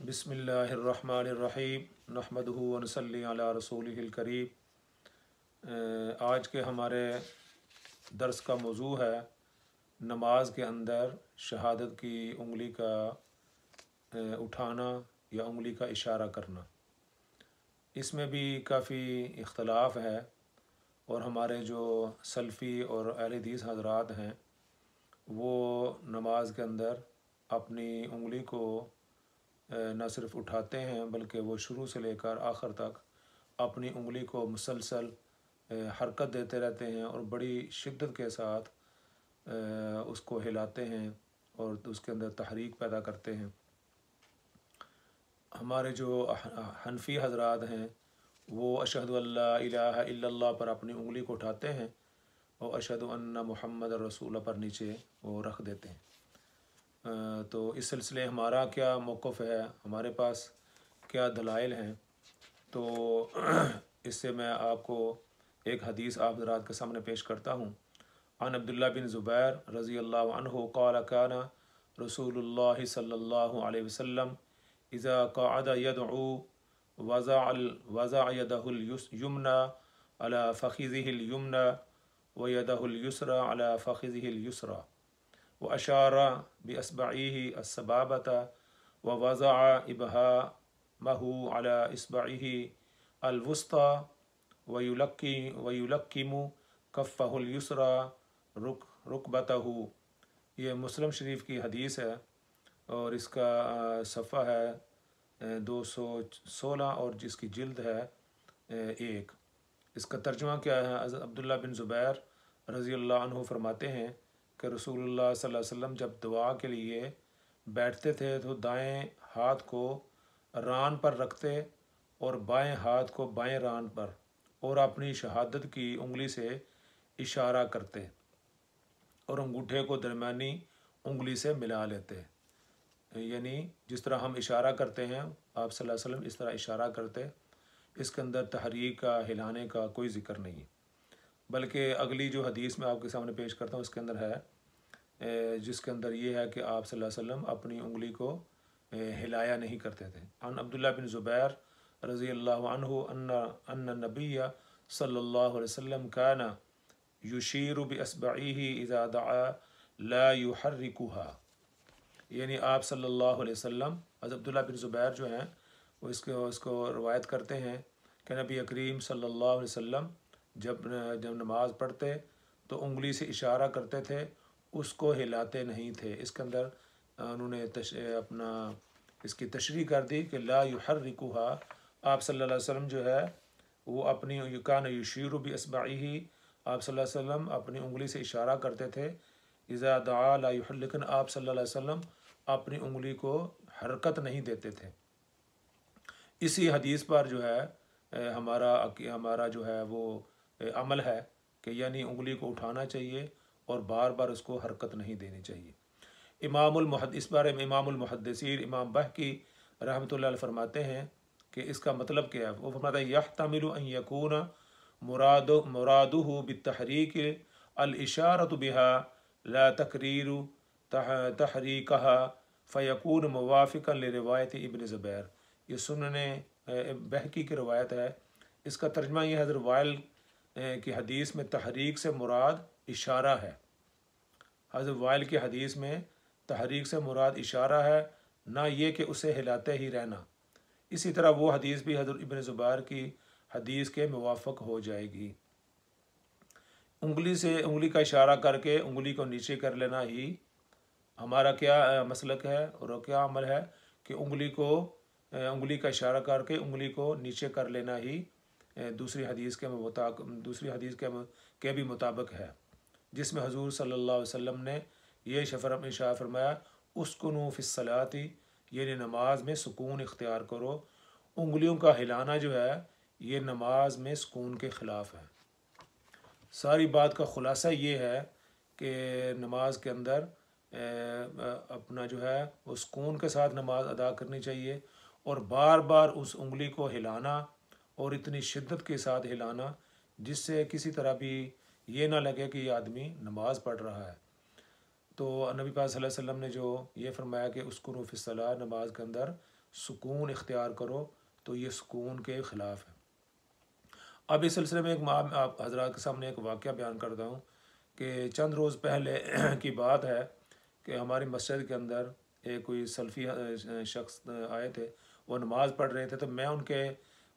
बिस्मिल्लाहिर्रहमानिर्रहीम नहमदुहु व नसल्ली अला रसूलिहिल करीम। आज के हमारे दर्स का मौजू है नमाज के अंदर शहादत की उंगली का उठाना या उंगली का इशारा करना। इसमें भी काफ़ी इख्तलाफ है और हमारे जो सल्फ़ी और अहले हदीस हज़रात हैं वो नमाज के अंदर अपनी उंगली को न सिर्फ उठाते हैं बल्कि वो शुरू से लेकर आखिर तक अपनी उंगली को मुसलसल हरकत देते रहते हैं और बड़ी शिद्दत के साथ उसको हिलाते हैं और उसके अंदर तहरीक पैदा करते हैं। हमारे जो हनफी हज़रात हैं वो अशहदु अल्ला इलाहा इल्लल्लाह पर अपनी उंगली को उठाते हैं और अशहदु अन्ना मुहम्मद रसूल पर नीचे वो रख देते हैं। तो इस सिलसिले हमारा क्या मौक़िफ़ है, हमारे पास क्या दलाइल हैं, तो इससे मैं आपको एक हदीस आप हज़रात के सामने पेश करता हूँ। अन अब्दुल्लाह बिन ज़ुबैर रज़ी अल्लाहु अन्हु क़ाल काना रसूलुल्लाह सल्लल्लाहु अलैहि वसल्लम इज़ा क़अद यदउ वज़अ यदहुल युमना अला फ़ख़िज़िहिल युमना व यदहुल युसरा अला फ़ख़िज़िहिल युसरा व अशारा बिअस्बअही अस्सबाबता व वज़अ इब्हामहु अला इस्बअही अलवुस्ता व युलक्किमु कफ़्फ़हुल युसरा रुकबतहु। ये मुस्लिम शरीफ की हदीस है और इसका सफ़ा है 216 और जिसकी जिल्द है 1। इसका तर्जुमा क्या है? अब्दुल्ला बिन ज़ुबैर रज़ी अल्लाह अन्हु फरमाते हैं कि रसूलुल्लाह सल्लल्लाहु अलैहि वसल्लम जब दुआ के लिए बैठते थे तो दाएं हाथ को रान पर रखते और बाएं हाथ को बाएं रान पर और अपनी शहादत की उंगली से इशारा करते और अंगूठे को दरमियानी उंगली से मिला लेते। यानी जिस तरह हम इशारा करते हैं आप सल्लल्लाहु अलैहि वसल्लम इस तरह इशारा करते। इसके अंदर तहरीक का, हिलाने का कोई ज़िक्र नहीं है। बल्कि अगली जो हदीस मैं आपके सामने पेश करता हूँ इसके अंदर है, जिसके अंदर ये है कि आप सल्लल्लाहु अलैहि वसल्लम अपनी उंगली को हिलाया नहीं करते थे। अन अब्दुल्ला बिन ज़ुबैर रज़ी अल्लाहु अन्हु अन्ना नबिय्य सल्लल्लाहु अलैहि वसल्लम काना युशीरु बिअस्बअही इज़ा दआ ला युहर्रिकुहा। यानी आप सल्लल्लाहु अलैहि वसल्लम अब्दुल्ला बिन ज़ुबैर जो हैं वो इसको रवायत करते हैं कि नबी करीम सल्लल्लाहु अलैहि वसल्लम जब नमाज़ पढ़ते तो उंगली से इशारा करते थे, उसको हिलाते नहीं थे। इसके अंदर उन्होंने अपना इसकी तशरीह कर दी कि ला युहर्रिकुहा। आप सल्लल्लाहु अलैहि वसल्लम जो है वो अपनी कान युशीरु बिअस्बअही, आप सल्लल्लाहु अलैहि वसल्लम अपनी उंगली से इशारा करते थे। इज़ा दआ ला युहर्रिक, लेकिन आप सल्लल्लाहु अलैहि वसल्लम अपनी उंगली को हरकत नहीं देते थे। इसी हदीस पर जो है हमारा जो है वो अमल है कि यानी उंगली को उठाना चाहिए और बार बार उसको हरकत नहीं देनी चाहिए। इस बारे में इमामुल मुहद्दिसीन इमाम बहकी रहमतुल्लाह अलैह फरमाते हैं कि इसका मतलब क्या है। वो फरमाता है यहतमिलु अन यकून मुरादुहु बित्तहरीक अल इशारतु बिहा ला तकरीरु तहरीकहा फ़यकून मुवाफ़िक़न लिरिवायत इब्न ज़ुबैर। ये सुनने बहकी की रवायत है। इसका तर्जुमा ये हज़रत वाइल की हदीस में तहरीक से मुराद इशारा है। हज़रत वाइल की हदीस में तहरीक से मुराद इशारा है, ना ये कि उसे हिलाते ही रहना। इसी तरह वो हदीस भी हज़रत इब्न ज़ुबैर की हदीस के मुवाफ़िक़ हो जाएगी। उंगली का इशारा करके उंगली को नीचे कर लेना ही हमारा क्या मसलक है और क्या अमल है कि उंगली का इशारा करके उंगली को नीचे कर लेना ही दूसरी हदीस के भी मुताबिक है, जिसमें हुज़ूर सल्लल्लाहु अलैहि वसल्लम ने ये इशारा फरमाया उस्कुनू फ़िस्सलाती, यानी नमाज में सुकून इख्तियार करो। उंगलियों का हिलाना जो है ये नमाज में सुकून के ख़िलाफ़ है। सारी बात का ख़ुलासा ये है कि नमाज के अंदर अपना जो है वो सुकून के साथ नमाज अदा करनी चाहिए और बार बार उस उंगली को हिलाना और इतनी शिद्दत के साथ हिलाना जिससे किसी तरह भी ये ना लगे कि ये आदमी नमाज पढ़ रहा है। तो नबी पाक सल्लल्लाहु अलैहि वसल्लम ने जो ये फरमाया कि उसकुनु फ़िस्सलाह, नमाज के अंदर سکون اختیار کرو تو یہ سکون کے خلاف ہے۔ اب اس سلسلے میں آپ حضرات کے سامنے ایک واقعہ بیان کرتا ہوں کہ چند روز پہلے کی بات ہے کہ ہماری مسجد کے اندر ایک کوئی سلفی شخص آئے تھے، وہ نماز پڑھ رہے تھے، تو میں ان کے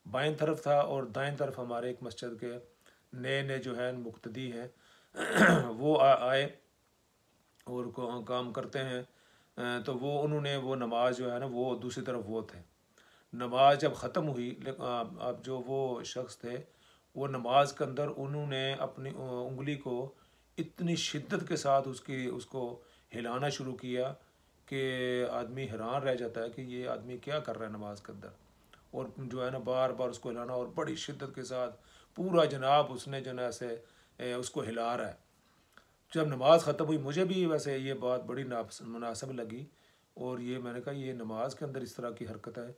بائیں طرف تھا اور دائیں طرف ہمارے ایک مسجد کے نئے جو ہیں مقتدی ہیں وہ آئے اور کام کرتے ہیں، تو انہوں نے وہ نماز جو ہے نا وہ دوسری طرف وہ تھے۔ نماز جب ختم ہوئی، اب جو وہ شخص تھے وہ نماز کے اندر انہوں نے اپنی انگلی کو اتنی شدت کے ساتھ اس کو ہلانا شروع کیا کہ آدمی حیران رہ جاتا ہے کہ یہ آدمی کیا کر رہا ہے نماز کے اندر، اور جو ہے نا بار بار اس کو ہلانا اور بڑی شدت کے ساتھ پورا جناب اس نے جو ہے سے اس کو ہلا رہا ہے۔ جب نماز ختم ہوئی مجھے بھی ویسے یہ بات بڑی مناسب لگی، اور یہ میں نے کہا یہ نماز کے اندر اس طرح کی حرکت ہے،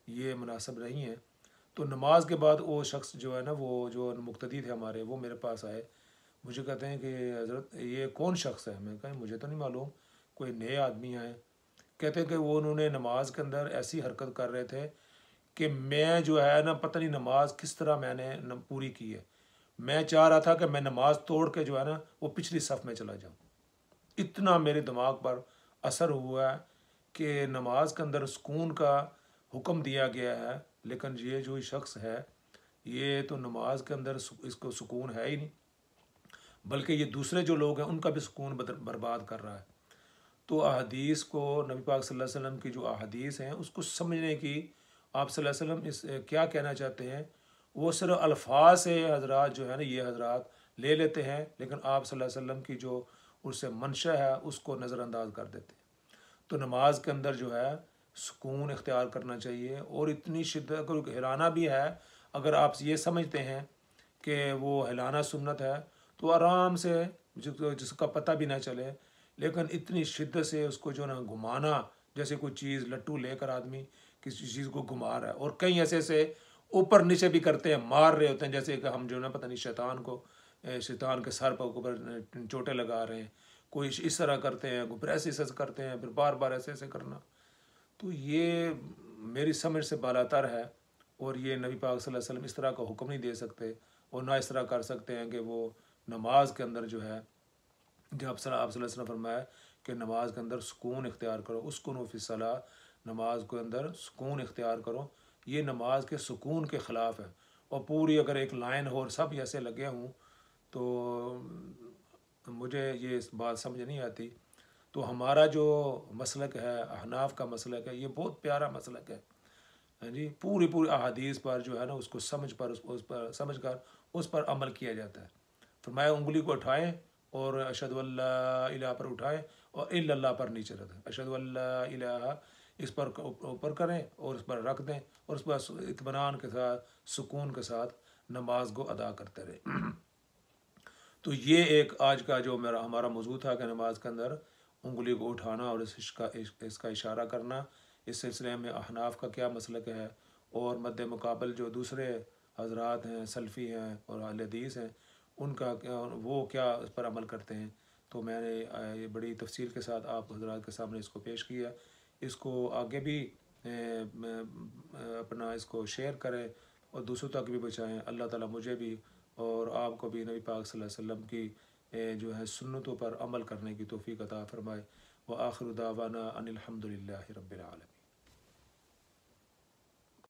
یہ مناسب نہیں ہے۔ تو نماز کے بعد وہ شخص جو ہے نا وہ جو مقتدی تھے ہمارے، وہ میرے پاس آئے، مجھے کہتے ہیں کہ حضرت یہ کون شخص ہے؟ میں کہا مجھے تو نہیں معلوم، کوئی نئے آدمی آئے۔ کہتے ہیں کہ انہوں نے نماز کے اندر ایسی حرکت کر رہے تھے کہ میں جو ہے نا پتہ نہیں نماز کس طرح میں نے پوری کی ہے، میں چاہ رہا تھا کہ میں نماز توڑ کے جو ہے نا وہ پچھلی صف میں چلا جاؤں۔ اتنا میرے دماغ پر اثر ہوا ہے کہ نماز کے اندر سکون کا حکم دیا گیا ہے، لیکن یہ جو شخص ہے یہ تو نماز کے اندر اس کو سکون ہے ہی نہیں، بلکہ یہ دوسرے جو لوگ ہیں ان کا بھی سکون برباد کر رہا ہے۔ تو احادیث کو، نبی پاک صلی اللہ علیہ وسلم کی جو احادیث ہیں اس کو سمجھنے کی، آپ صلی اللہ علیہ وسلم کیا کہنا چاہتے ہیں، وہ صرف الفاظ سے حضرات جو ہے نا یہ حضرات لے لیتے ہیں، لیکن آپ صلی اللہ علیہ وسلم کی جو اس سے منشا ہے اس کو نظر انداز کر دیتے ہیں۔ تو نماز کے اندر جو ہے سکون اختیار کرنا چاہیے، اور اتنی شدت کو ہلانا بھی ہے، اگر آپ یہ سمجھتے ہیں کہ وہ ہلانا سنت ہے تو آرام سے جس کا پتہ بھی نہ چلے، لیکن اتنی شدت سے اس کو جو نا گھمانا، جیسے کوئی چیز لٹو لے کر آدمی کسی چیز کو گھما رہا ہے، اور کئی ایسے اوپر نیچے بھی کرتے ہیں، مار رہے ہوتے ہیں، جیسے کہ ہم جو نا پتہ نہیں شیطان کے سر پر اوپر چوٹیں لگا رہے ہیں، کوئی اس طرح کرتے ہیں، پھر ایسے کرتے ہیں، پھر بار بار ایسے کرنا۔ تو یہ میری سمجھ سے بالاتر ہے، اور یہ نبی پاک صلی اللہ علیہ وسلم اس طرح کا حکم نہیں دے سکتے، اور نہ اس طرح کر سکتے ہیں کہ وہ نماز کے اندر جو ہے، جب صلی اللہ علیہ وسلم فرمایا کہ نماز کے اندر سکون اختیار کرو، اسکنوا فی الصلاۃ، نماز کے اندر سکون اختیار کرو، یہ نماز کے سکون کے خلاف ہے۔ اور پوری اگر ایک لائن ہو اور سب ایسے لگے ہوں تو مجھے یہ بات سمجھ نہیں آتی۔ تو ہمارا جو مسلک ہے، احناف کا مسلک ہے، یہ بہت پیارا مسلک ہے جی، پوری احادیث پر جو ہے نا اس کو سمجھ کر اس پر عمل کیا جاتا ہے۔ فرمایا انگلی کو اٹھائیں اور اشہد اللہ الہ پر اٹھائیں، اور الا اللہ پر نیچے رکھیں، اشہد اللہ الہ اس پر اوپر کریں اور اس پر رکھ دیں، اور اس پر اطمینان کے ساتھ سکون کے ساتھ نماز کو ادا کرتے رہیں۔ تو یہ ایک آج کا جو ہمارا موضوع تھا کہ نماز کے اندر انگلی کو اٹھانا اور اس کا اشارہ کرنا، اس سلسلے میں احناف کا کیا مسلک ہے، اور مد مقابل جو دوسرے حضرات ہیں، سلفی ہیں اور اہل حدیث ہیں، ان کا وہ کیا اس پر عمل کرتے ہیں۔ تو میں نے یہ بڑی تفصیل کے ساتھ آپ حضرات کے سامنے اس کو پیش کیا، اس کو آگے بھی اپنا اس کو شیئر کریں اور دوسروں تک بھی بچائیں۔ اللہ تعالیٰ مجھے بھی اور آپ کو بھی نبی پاک صلی اللہ علیہ وسلم کی جو ہے سنتوں پر عمل کرنے کی توفیق عطا فرمائے۔ وآخر دعوانا ان الحمد للہ رب العالمین۔